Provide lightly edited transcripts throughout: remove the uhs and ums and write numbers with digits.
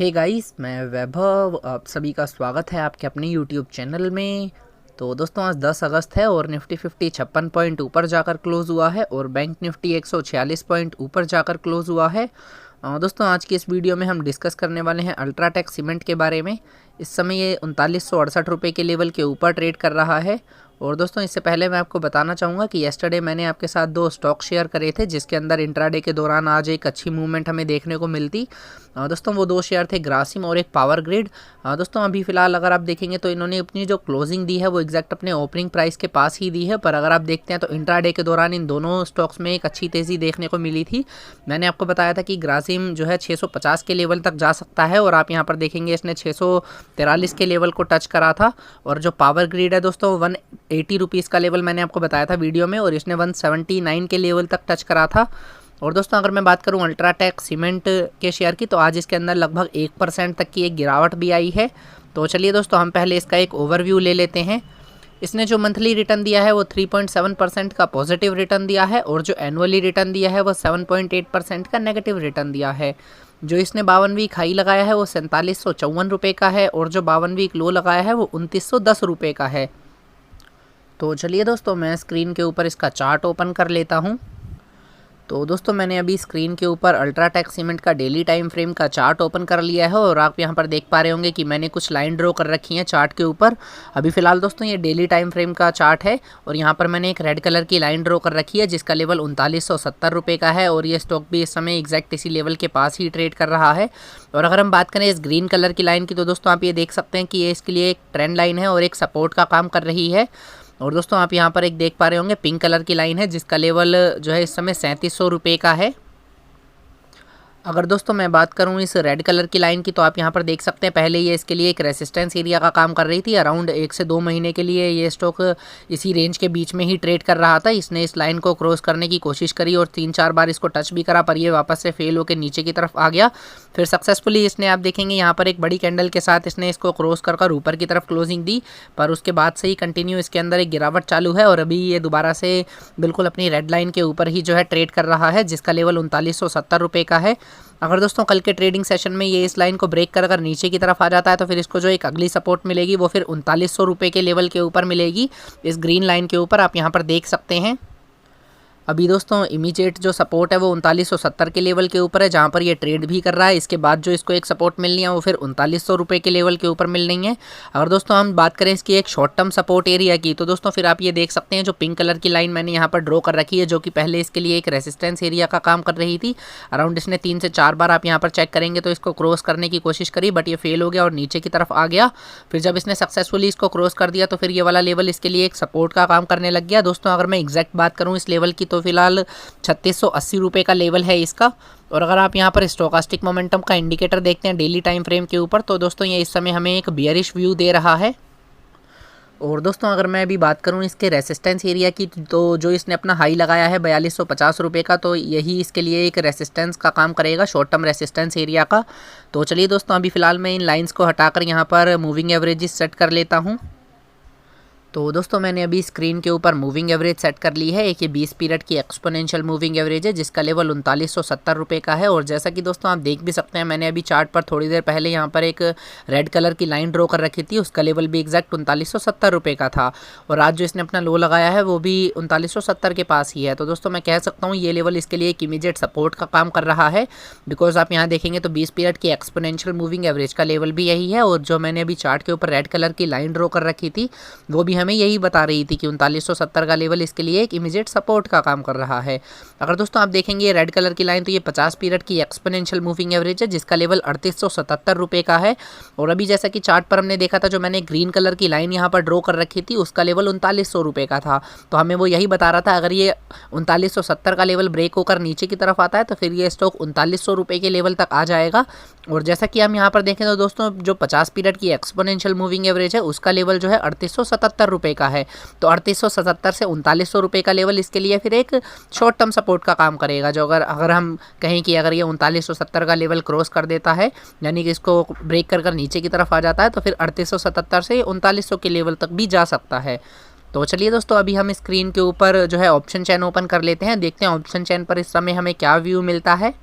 Hey guys, मैं वैभव। आप सभी का स्वागत है आपके अपने यूट्यूब चैनल में। तो दोस्तों, आज 10 अगस्त है और निफ्टी 50 56 पॉइंट ऊपर जाकर क्लोज़ हुआ है और बैंक निफ्टी 146 पॉइंट ऊपर जाकर क्लोज़ हुआ है। दोस्तों, आज की इस वीडियो में हम डिस्कस करने वाले हैं अल्ट्राटेक सीमेंट के बारे में। इस समय ये 3968 रुपये के लेवल के ऊपर ट्रेड कर रहा है। और दोस्तों, इससे पहले मैं आपको बताना चाहूँगा कि येस्टरडे मैंने आपके साथ 2 स्टॉक शेयर करे थे, जिसके अंदर इंट्राडे के दौरान आज एक अच्छी मूवमेंट हमें देखने को मिलती। दोस्तों, वो 2 शेयर थे, ग्रासिम और एक पावर ग्रिड। दोस्तों, अभी फ़िलहाल अगर आप देखेंगे तो इन्होंने अपनी जो क्लोजिंग दी है वो एग्जैक्ट अपने ओपनिंग प्राइस के पास ही दी है। पर अगर आप देखते हैं तो इंट्राडे के दौरान इन दोनों स्टॉक्स में एक अच्छी तेज़ी देखने को मिली थी। मैंने आपको बताया था कि ग्रासिम जो है 650 के लेवल तक जा सकता है और आप यहाँ पर देखेंगे इसने 643 के लेवल को टच करा था। और जो पावर ग्रिड है दोस्तों, 180 रुपीज़ का लेवल मैंने आपको बताया था वीडियो में, और इसने 179 के लेवल तक टच करा था। और दोस्तों, अगर मैं बात करूं अल्ट्राटेक सीमेंट के शेयर की, तो आज इसके अंदर लगभग 1% तक की एक गिरावट भी आई है। तो चलिए दोस्तों, हम पहले इसका एक ओवरव्यू ले लेते हैं। इसने जो मंथली रिटर्न दिया है वो 3.7% का पॉजिटिव रिटर्न दिया है, और जो एनुअली रिटर्न दिया है वो 7.8% का नेगेटिव रिटर्न दिया है। जो इसने 52 वीक हाई लगाया है वो 4754 रुपये का है, और जो 52 वीक लो लगाया है वो 2910 रुपये का है। तो चलिए दोस्तों, मैं स्क्रीन के ऊपर इसका चार्ट ओपन कर लेता हूं। तो दोस्तों, मैंने अभी स्क्रीन के ऊपर अल्ट्राटेक सीमेंट का डेली टाइम फ्रेम का चार्ट ओपन कर लिया है, और आप यहां पर देख पा रहे होंगे कि मैंने कुछ लाइन ड्रॉ कर रखी है चार्ट के ऊपर। अभी फ़िलहाल दोस्तों ये डेली टाइम फ्रेम का चार्ट है, और यहां पर मैंने एक रेड कलर की लाइन ड्रॉ कर रखी है जिसका लेवल 3970 रुपये का है, और ये स्टॉक भी इस समय एग्जैक्ट इसी लेवल के पास ही ट्रेड कर रहा है। और अगर हम बात करें इस ग्रीन कलर की लाइन की, तो दोस्तों आप ये देख सकते हैं कि ये इसके लिए एक ट्रेंड लाइन है और एक सपोर्ट का काम कर रही है। और दोस्तों, आप यहाँ पर एक देख पा रहे होंगे पिंक कलर की लाइन है जिसका लेवल जो है इस समय 3700 रुपये का है। अगर दोस्तों मैं बात करूं इस रेड कलर की लाइन की, तो आप यहां पर देख सकते हैं पहले ये इसके लिए एक रेसिस्टेंस एरिया का काम कर रही थी। अराउंड 1 से 2 महीने के लिए ये स्टॉक इसी रेंज के बीच में ही ट्रेड कर रहा था। इसने इस लाइन को क्रॉस करने की कोशिश करी और 3-4 बार इसको टच भी करा, पर ये वापस से फेल होकर नीचे की तरफ आ गया। फिर सक्सेसफुली इसने, आप देखेंगे यहाँ पर एक बड़ी कैंडल के साथ इसने इसको क्रॉस कर ऊपर की तरफ क्लोजिंग दी, पर उसके बाद से ही कंटिन्यू इसके अंदर एक गिरावट चालू है, और अभी ये दोबारा से बिल्कुल अपनी रेड लाइन के ऊपर ही जो है ट्रेड कर रहा है, जिसका लेवल 3970 रुपये का है। अगर दोस्तों कल के ट्रेडिंग सेशन में ये इस लाइन को ब्रेक कर अगर नीचे की तरफ आ जाता है, तो फिर इसको जो एक अगली सपोर्ट मिलेगी वो फिर 3900 रुपये के लेवल के ऊपर मिलेगी, इस ग्रीन लाइन के ऊपर आप यहाँ पर देख सकते हैं। अभी दोस्तों इमीडिएट जो सपोर्ट है वो 3970 के लेवल के ऊपर है, जहाँ पर ये ट्रेड भी कर रहा है। इसके बाद जो इसको एक सपोर्ट मिलनी है वो फिर 3900 रुपये के लेवल के ऊपर मिलनी है। अगर दोस्तों हम बात करें इसकी एक शॉर्ट टर्म सपोर्ट एरिया की, तो दोस्तों फिर आप ये देख सकते हैं जो पिंक कलर की लाइन मैंने यहाँ पर ड्रॉ कर रखी है, जो कि पहले इसके लिए एक रेसिस्टेंस एरिया का काम कर रही थी। अराउंड इसने 3 से 4 बार आप यहाँ पर चेक करेंगे तो इसको क्रॉस करने की कोशिश करी, बट ये फेल हो गया और नीचे की तरफ आ गया। फिर जब इसने सक्सेसफुली इसको क्रॉस कर दिया, तो फिर ये वाला लेवल इसके लिए एक सपोर्ट का काम करने लग गया। दोस्तों, अगर मैं एग्जैक्ट बात करूँ इस लेवल की, तो फिलहाल 3680 रुपये का लेवल है इसका। और अगर आप यहाँ पर स्टोकास्टिक मोमेंटम का इंडिकेटर देखते हैं डेली टाइम फ्रेम के ऊपर, तो दोस्तों ये इस समय हमें एक बियरिश व्यू दे रहा है। और दोस्तों, अगर मैं अभी बात करूँ इसके रेसिस्टेंस एरिया की, तो जो इसने अपना हाई लगाया है 4250 रुपये का, तो यही इसके लिए एक रेसिस्टेंस का काम करेगा, शॉर्ट टर्म रेसिस्टेंस एरिया का। तो चलिए दोस्तों, अभी फ़िलहाल मैं इन लाइंस को हटाकर यहाँ पर मूविंग एवरेजेस सेट कर लेता हूँ। तो दोस्तों, मैंने अभी स्क्रीन के ऊपर मूविंग एवरेज सेट कर ली है। एक ये 20 पीरियड की एक्सपोनेंशियल मूविंग एवरेज है जिसका लेवल 3970 रुपये का है। और जैसा कि दोस्तों आप देख भी सकते हैं, मैंने अभी चार्ट पर थोड़ी देर पहले यहाँ पर एक रेड कलर की लाइन ड्रॉ कर रखी थी, उसका लेवल भी एग्जैक्ट 3970 रुपये का था। और आज जो इसने अपना लो लगाया है वो भी 3970 के पास ही है। तो दोस्तों मैं कह सकता हूँ ये लेवल इसके लिए एक इमीडिएट सपोर्ट का काम कर रहा है, बिकॉज आप यहाँ देखेंगे तो 20 पीरियड की एक्सपोनेंशियल मूविंग एवरेज का लेवल भी यही है, और जो मैंने अभी चार्ट के ऊपर रेड कलर की लाइन ड्रॉ कर रखी थी वो भी हमें यही बता रही थी कि 3970 का लेवल इसके लिए एक इमीडिएट सपोर्ट का काम कर रहा है। अगर दोस्तों आप देखेंगे रेड कलर की लाइन, तो ये 50 पीरियड की एक्सपोनेंशियल मूविंग एवरेज है जिसका लेवल 3877 रुपये का है। और अभी जैसा कि चार्ट पर हमने देखा था, जो मैंने ग्रीन कलर की लाइन यहाँ पर ड्रॉ कर रखी थी उसका लेवल 3900 रुपये का था। तो हमें वो यही बता रहा था अगर ये 3970 का लेवल ब्रेक होकर नीचे की तरफ आता है तो फिर ये स्टॉक 3900 रुपये के लेवल तक आ जाएगा। और जैसा कि हम यहाँ पर देखें तो दोस्तों जो 50 पीरियड की एक्सपोनेंशियल मूविंग एवरेज है उसका लेवल जो है 3877 रुपये का है। तो 3870 से 3900 रुपये का लेवल इसके लिए फिर एक शॉर्ट टर्म सपोर्ट का काम करेगा, जो अगर हम कहें कि अगर ये 3970 का लेवल क्रॉस कर देता है, यानी कि इसको ब्रेक कर नीचे की तरफ आ जाता है, तो फिर 3870 से 3900 के लेवल तक भी जा सकता है। तो चलिए दोस्तों, अभी हम स्क्रीन के ऊपर जो है ऑप्शन चेन ओपन कर लेते हैं, देखते हैं ऑप्शन चेन पर इस समय हमें क्या व्यू मिलता है।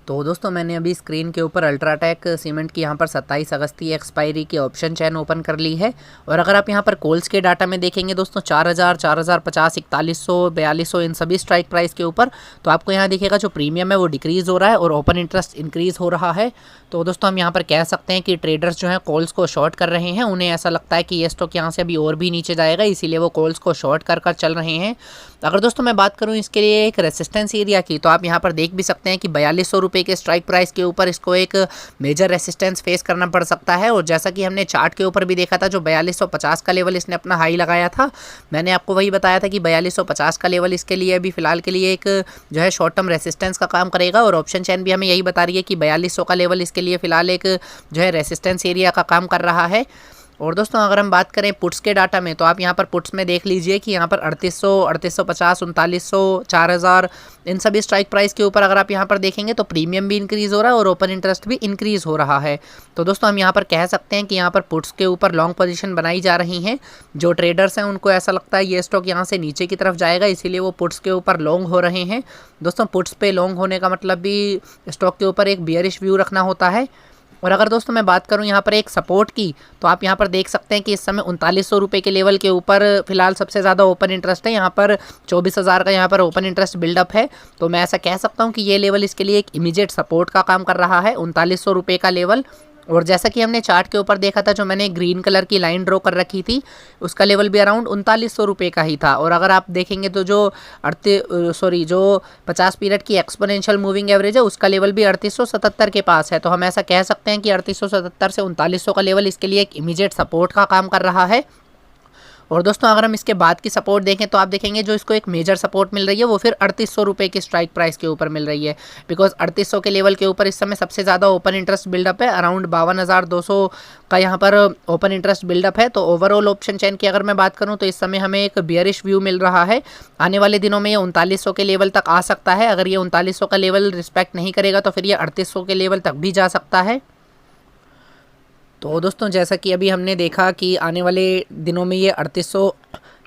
तो दोस्तों मैंने अभी स्क्रीन के ऊपर अल्ट्राटेक सीमेंट की यहाँ पर 27 अगस्त की एक्सपायरी की ऑप्शन चैन ओपन कर ली है। और अगर आप यहाँ पर कोल्स के डाटा में देखेंगे दोस्तों 4000, 4050, 4100, 4200 इन सभी स्ट्राइक प्राइस के ऊपर, तो आपको यहाँ दिखेगा जो प्रीमियम है वो डिक्रीज़ हो रहा है और ओपन इंटरेस्ट इंक्रीज़ हो रहा है। तो दोस्तों हम यहाँ पर कह सकते हैं कि ट्रेडर्स जो हैं कॉल्स को शॉर्ट कर रहे हैं, उन्हें ऐसा लगता है कि ये स्टॉक यहाँ से अभी और भी नीचे जाएगा, इसीलिए वो कॉल्स को शॉर्ट कर चल रहे हैं। अगर दोस्तों मैं बात करूँ इसके लिए एक रेसिस्टेंस एरिया की, तो आप यहाँ पर देख भी सकते हैं कि 4200 रुपये के स्ट्राइक प्राइस के ऊपर इसको एक मेजर रेसिस्टेंस फेस करना पड़ सकता है। और जैसा कि हमने चार्ट के ऊपर भी देखा था, जो 4250 का लेवल इसने अपना हाई लगाया था, मैंने आपको वही बताया था कि 4250 का लेवल इसके लिए अभी फिलहाल के लिए एक जो है शॉर्ट टर्म रेसिस्टेंस का काम करेगा। और ऑप्शन चैन भी हमें यही बता रही है कि 4200 का लेवल इसके लिए फिलहाल एक जो है रेसिस्टेंस एरिया का काम कर रहा है। और दोस्तों अगर हम बात करें पुट्स के डाटा में, तो आप यहाँ पर पुट्स में देख लीजिए कि यहाँ पर 3800, 3850, 3900, 4000 इन सभी स्ट्राइक प्राइस के ऊपर अगर आप यहाँ पर देखेंगे तो प्रीमियम भी इंक्रीज़ हो रहा है और ओपन इंटरेस्ट भी इंक्रीज़ हो रहा है। तो दोस्तों हम यहाँ पर कह सकते हैं कि यहाँ पर पुट्स के ऊपर लॉन्ग पोजीशन बनाई जा रही हैं। जो ट्रेडर्स हैं उनको ऐसा लगता है ये स्टॉक यहाँ से नीचे की तरफ जाएगा, इसीलिए वो पुट्स के ऊपर लॉन्ग हो रहे हैं। दोस्तों पुट्स पे लॉन्ग होने का मतलब भी स्टॉक के ऊपर एक बियरिश व्यू रखना होता है। और अगर दोस्तों मैं बात करूं यहाँ पर एक सपोर्ट की, तो आप यहाँ पर देख सकते हैं कि इस समय 3900 रुपये के लेवल के ऊपर फिलहाल सबसे ज़्यादा ओपन इंटरेस्ट है। यहाँ पर 24,000 का यहाँ पर ओपन इंटरेस्ट बिल्डअप है। तो मैं ऐसा कह सकता हूँ कि ये लेवल इसके लिए एक इमीडिएट सपोर्ट का काम कर रहा है, 3900 रुपये का लेवल। और जैसा कि हमने चार्ट के ऊपर देखा था, जो मैंने ग्रीन कलर की लाइन ड्रॉ कर रखी थी, उसका लेवल भी अराउंड 3900 रुपये का ही था। और अगर आप देखेंगे तो जो 50 पीरियड की एक्सपोनेंशियल मूविंग एवरेज है, उसका लेवल भी 3877 के पास है। तो हम ऐसा कह सकते हैं कि 3877 से 3900 का लेवल इसके लिए एक इमीडिएट सपोर्ट का काम कर रहा है। और दोस्तों अगर हम इसके बाद की सपोर्ट देखें तो आप देखेंगे जो इसको एक मेजर सपोर्ट मिल रही है वो फिर 3800 रुपये की स्ट्राइक प्राइस के ऊपर मिल रही है। बिकॉज 3800 के लेवल के ऊपर इस समय सबसे ज़्यादा ओपन इंटरेस्ट बिल्डअप है, अराउंड 52,200 का यहाँ पर ओपन इंटरेस्ट बिल्डअप है। तो ओवरऑल ऑप्शन चैन की अगर मैं बात करूँ तो इस समय हमें एक बियरिश व्यू मिल रहा है। आने वाले दिनों में ये 3900 के लेवल तक आ सकता है। अगर ये 3900 का लेवल रिस्पेक्ट नहीं करेगा तो फिर ये 3800 के लेवल तक भी जा सकता है। तो दोस्तों जैसा कि अभी हमने देखा कि आने वाले दिनों में ये 3800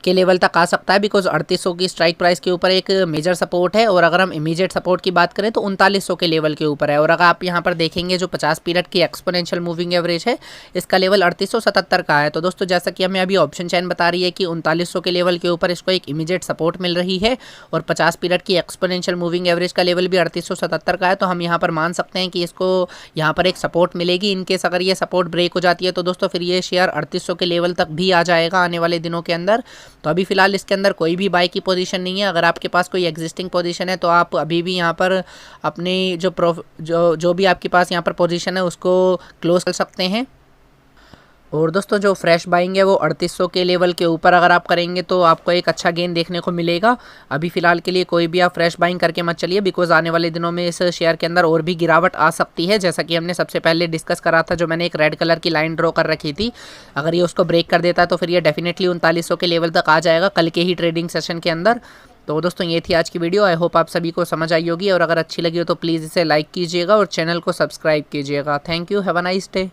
के लेवल तक आ सकता है, बिकॉज 3800 की स्ट्राइक प्राइस के ऊपर एक मेजर सपोर्ट है। और अगर हम इमीडिएट सपोर्ट की बात करें तो 3900 के लेवल के ऊपर है। और अगर आप यहाँ पर देखेंगे जो 50 पीरियड की एक्सपोनेंशियल मूविंग एवरेज है, इसका लेवल 3877 का है। तो दोस्तों जैसा कि हमें अभी ऑप्शन चैन बता रही है कि 3900 के लेवल के ऊपर इसको एक इमीडिएट सपोर्ट मिल रही है और 50 पीरियड की एक्सपोनेंशियल मूविंग एवरेज का लेवल भी 3877 का है। तो हम यहाँ पर मान सकते हैं कि इसको यहाँ पर एक सपोर्ट मिलेगी। इनकेस अगर ये सपोर्ट ब्रेक हो जाती है तो दोस्तों फिर ये शेयर 3800 के लेवल तक भी आ जाएगा आने वाले दिनों के अंदर। तो अभी फिलहाल इसके अंदर कोई भी बाय की पोजीशन नहीं है। अगर आपके पास कोई एग्जिस्टिंग पोजीशन है तो आप अभी भी यहाँ पर अपनी जो भी आपके पास यहाँ पर पोजीशन है उसको क्लोज कर सकते हैं। और दोस्तों जो फ्रेश बाइंग है वो 3800 के लेवल के ऊपर अगर आप करेंगे तो आपको एक अच्छा गेन देखने को मिलेगा। अभी फिलहाल के लिए कोई भी आप फ्रेश बाइंग करके मत चलिए, बिकॉज आने वाले दिनों में इस शेयर के अंदर और भी गिरावट आ सकती है। जैसा कि हमने सबसे पहले डिस्कस करा था, जो मैंने एक रेड कलर की लाइन ड्रॉ कर रखी थी, अगर ये उसको ब्रेक कर देता है तो फिर ये डेफिनेटली 3900 के लेवल तक आ जाएगा कल के ही ट्रेडिंग सेशन के अंदर। तो दोस्तों ये थी आज की वीडियो। आई होप आप सभी को समझ आई होगी, और अगर अच्छी लगी हो तो प्लीज़ इसे लाइक कीजिएगा और चैनल को सब्सक्राइब कीजिएगा। Thank you, have a nice day.